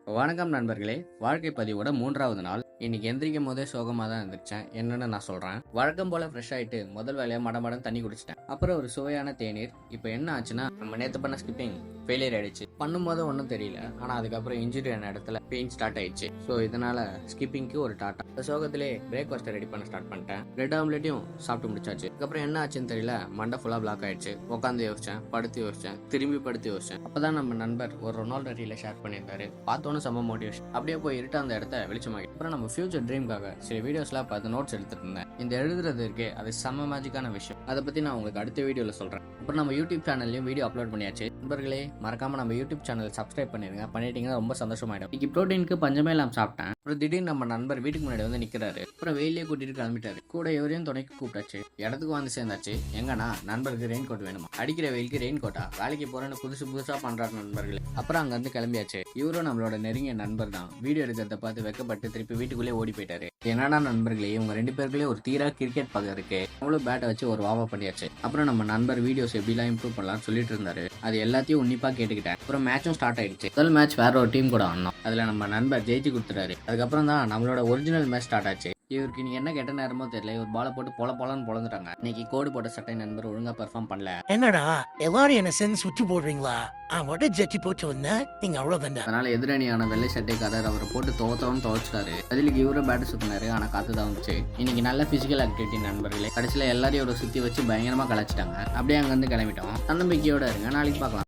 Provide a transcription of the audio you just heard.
வணக்கம் நண்பர்களே. வாழ்க்கை பதிவோட 3வது நாள். இன்னைக்கு எந்திரிக்கும் போதே சோகமாக தான் இருந்துச்சேன். என்னன்னு நான் சொல்கிறேன். வழக்கம் போல் ஃப்ரெஷ் ஆகிட்டு முதல் வேலையாக மடமடம் தண்ணி குடிச்சிட்டேன். அப்புறம் ஒரு சுவையான தேநீர். இப்போ என்ன ஆச்சுன்னா, நம்ம நேற்று பண்ண ஸ்கிப்பிங் ஃபெயிலியர் ஆயிடுச்சு. பண்ணும்போது ஒன்றும் தெரியல, ஆனால் அதுக்கப்புறம் இன்ஜுரி ஆன இடத்துல பெயின் ஸ்டார்ட் ஆயிடுச்சு. ஸோ இதனால ஸ்கிப்பிங்க்கு ஒரு டாட்டா. இந்த சோகத்திலே பிரேக்ஃபாஸ்ட்டை ரெடி பண்ண ஸ்டார்ட் பண்ணிட்டேன். பிரெட் ஆம்லெட்டையும் சாப்பிட்டு முடிச்சாச்சு. அதுக்கப்புறம் என்ன ஆச்சுன்னு தெரியல, மண்டை ஃபுல்லாக பிளாக் ஆயிடுச்சு. உட்காந்து யோசிச்சேன், படுத்து யோசிச்சேன், திரும்பி படுத்து யோசிச்சேன். அப்பதான் நம்ம நண்பர் ஒரு ரொனால்டோ ரீல ஷேர் பண்ணியிருந்தாரு. பார்த்தோன்னு செம்ம மோட்டிவேஷன். அப்படியே போய் இருட்ட அந்த இடத்த வெளிச்சமாகி அப்புறம் நம்ம ஃபியூச்சர் ட்ரீம்காக சில வீடியோஸ்லாம் பார்த்து நோட்ஸ் எடுத்துட்டு இருந்தேன். இந்த எழுதுறது இருக்கே, அது செம்ம மேஜிக்கான விஷயம். அதை பத்தி நான் உங்களுக்கு அடுத்த வீடியோல சொல்றேன். அப்புறம் நம்ம யூடியூப் சேனல்லையும் வீடியோ அப்லோட் பண்ணியாச்சு. நண்பர்களே, மறக்காம நம்ம யூடியூப் சேனல் சப்ஸ்கிரைப் பண்ணிருங்க. பண்ணிட்டீங்கன்னா ரொம்ப சந்தோஷமாயிடும். இன்னைக்கு ப்ரோட்டீனுக்கு பஞ்சமே இல்லாம சாப்பிட்டேன். அப்புறம் திடீர்னு நம்ம நண்பர் வீட்டுக்கு முன்னாடி வந்து நிக்கிறாரு. அப்புறம் வெயிலே கூட்டிட்டு கிளம்பிட்டாரு. கூட எவரையும் துணைக்கு கூப்பிட்டாச்சு. இடத்துக்கு வந்து சேர்ந்தாச்சு. எங்கன்னா நண்பருக்கு ரெயின் கோட் வேணுமா? அடிக்கிற வெயிலுக்கு ரெயின் கோட்டா? வேலைக்கு போறேன்னு புதுசா பண்றாரு நண்பர்களே. அப்புறம் அங்க இருந்து கிளம்பியாச்சு. இவரும் நம்மளோட நெருங்கிய நண்பர் தான். வீடியோ எடுக்கிறத பார்த்து வெக்கப்பட்டு திருப்பி வீட்டுக்குள்ளே ஓடி போயிட்டாரு. என்னன்னா நண்பர்களே, இவங்க 2 பேருக்குள்ளே ஒரு தீரா கிரிக்கெட் பக்கம் இருக்கு. அவங்களும் பேட்டை வச்சு ஒரு வாவா பண்ணியாச்சு. அப்புறம் நம்ம நண்பர் வீடியோஸ் எப்படிலாம் இம்ப்ரூவ் பண்ணலாம்னு சொல்லிட்டு இருந்தாரு. அது எல்லாத்தையும் உன்னிப்பா கேட்டுக்கிட்டேன். அப்புறம் மேட்சும் ஸ்டார்ட் ஆயிடுச்சு. முதல் மேட்ச் வேற ஒரு டீம் கூட ஆனோம். அதுல நம்ம நண்பர் ஜெயிச்சு கொடுத்துட்டாரு. அதுக்கப்புறம் தான் நம்மளோட ஒரிஜினல் மேட்ச் ஸ்டார்ட் ஆச்சு. இவருக்கு நீ என்ன கெட்ட நேரமோ தெரியல, இவர் பாலை போட்டு பொலன்னு பொழந்துட்டாங்க. இன்னைக்கு கோடு போட்ட சட்டை நண்பர் ஒழுங்கா பெர்ஃபார்ம் பண்ணல. என்னடா எல்லாரும் என்ன சென்ஸ் சுற்றி போடுறீங்களா? மட்டும் ஜெட்டி போட்டு வந்தேன், நீங்க அவ்வளவுதான். அதனால எதிரணியான வெள்ளை சட்டைக்காரர் அவரை போட்டு துவச்சிட்டாரு. பதிலுக்கு இவரும் பேட்டு சுத்தினாரு. ஆனா காத்து தான் வந்துச்சு. இன்னைக்கு நல்ல பிசிக்கல் ஆக்டிவிட்டி நண்பர்களே. கடைசியில எல்லாரையும் ஒரு சுத்தி வச்சு பயங்கரமா கலாச்சிட்டாங்க. அப்படியே அங்க இருந்து கிளம்பிட்டோம். தன்னம்பிக்கையோட இருங்க, நாளைக்கு பார்க்கலாம்.